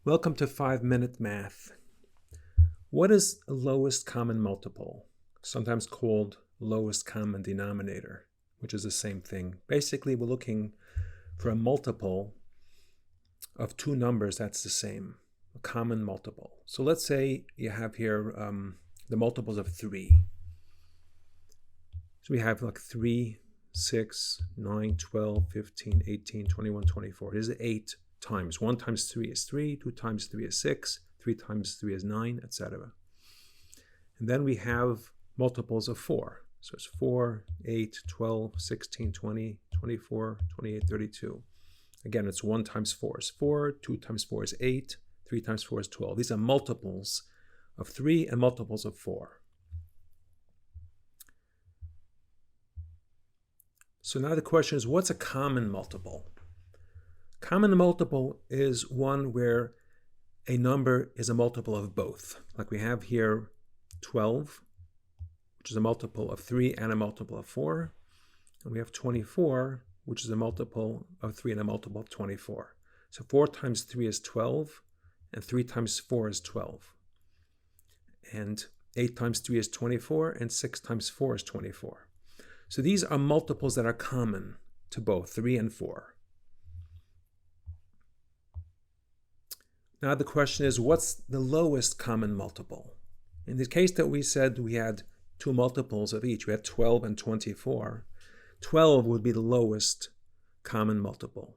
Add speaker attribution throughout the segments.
Speaker 1: Welcome to 5-Minute Math. What is lowest common multiple? Sometimes called lowest common denominator, which is the same thing. Basically, we're looking for a multiple of two numbers that's the same, a common multiple. So let's say you have here the multiples of 3. So we have like 3, 6, 9, 12, 15, 18, 21, 24. It is 8 times. 1 times 3 is 3, 2 times 3 is 6, 3 times 3 is 9, etc. And then we have multiples of 4. So it's 4, 8, 12, 16, 20, 24, 28, 32. Again, it's 1 times 4 is 4, 2 times 4 is 8, 3 times 4 is 12. These are multiples of 3 and multiples of 4. So now the question is, what's a common multiple? Common multiple is one where a number is a multiple of both. Like we have here 12, which is a multiple of 3 and a multiple of 4. And we have 24, which is a multiple of 3 and a multiple of 24. So 4 times 3 is 12, and 3 times 4 is 12. And 8 times 3 is 24, and 6 times 4 is 24. So these are multiples that are common to both 3 and 4. Now the question is, what's the lowest common multiple? In the case that we said we had two multiples of each, we had 12 and 24. 12 would be the lowest common multiple.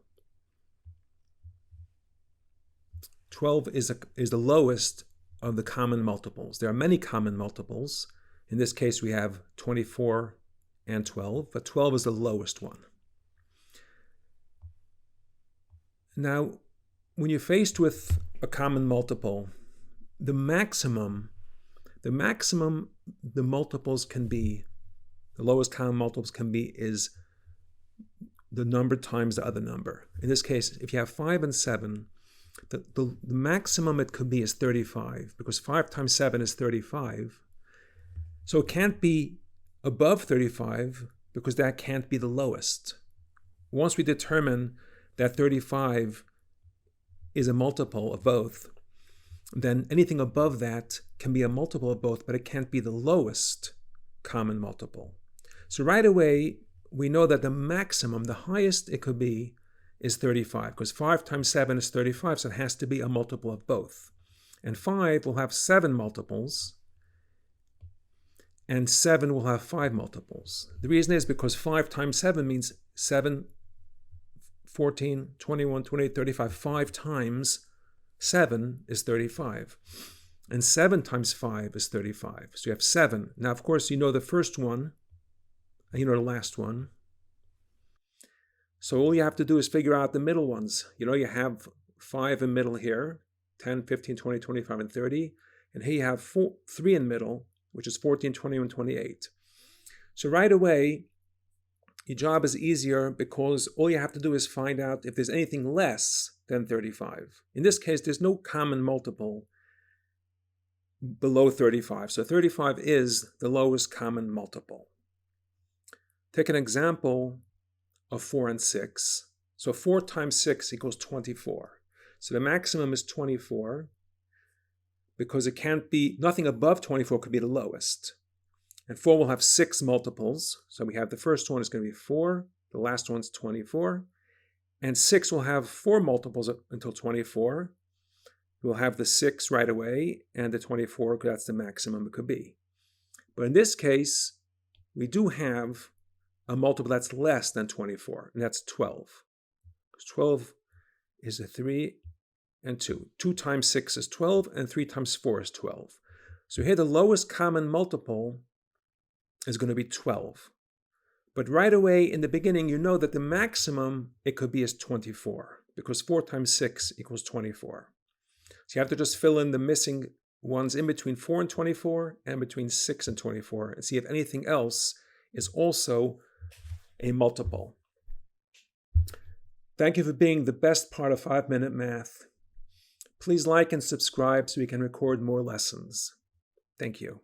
Speaker 1: 12 is the lowest of the common multiples. There are many common multiples. In this case, we have 24 and 12, but 12 is the lowest one. Now, when you're faced with a common multiple, the maximum the multiples can be, the lowest common multiples can be, is the number times the other number. In this case, if you have 5 and 7, the maximum it could be is 35, because 5 times 7 is 35. So it can't be above 35, because that can't be the lowest. Once we determine that 35 is a multiple of both, then anything above that can be a multiple of both, but it can't be the lowest common multiple. So right away, we know that the maximum, the highest it could be, is 35, because 5 times 7 is 35, so it has to be a multiple of both. And 5 will have 7 multiples, and 7 will have 5 multiples. The reason is because 5 times 7 means 7, 14, 21, 28, 35. 5 times 7 is 35. And 7 times 5 is 35. So you have 7. Now, of course, you know the first one, and you know the last one. So all you have to do is figure out the middle ones. You know, you have 5 in middle here, 10, 15, 20, 25, and 30. And here you have 3 in middle, which is 14, 21, 28. So right away, your job is easier because all you have to do is find out if there's anything less than 35. In this case, there's no common multiple below 35. So 35 is the lowest common multiple. Take an example of 4 and 6. So 4 times 6 equals 24. So the maximum is 24 because it can't be, nothing above 24 could be the lowest. And 4 will have 6 multiples. So we have the first one is going to be 4. The last one's 24. And 6 will have 4 multiples until 24. We'll have the 6 right away, and the 24, that's the maximum it could be. But in this case, we do have a multiple that's less than 24, and that's 12. Because 12 is a 3 and 2. 2 times 6 is 12, and 3 times 4 is 12. So here the lowest common multiple is going to be 12. But right away in the beginning, you know that the maximum it could be is 24, because 4 times 6 equals 24. So you have to just fill in the missing ones in between 4 and 24 and between 6 and 24 and see if anything else is also a multiple. Thank you for being the best part of 5-Minute Math. Please like and subscribe so we can record more lessons. Thank you.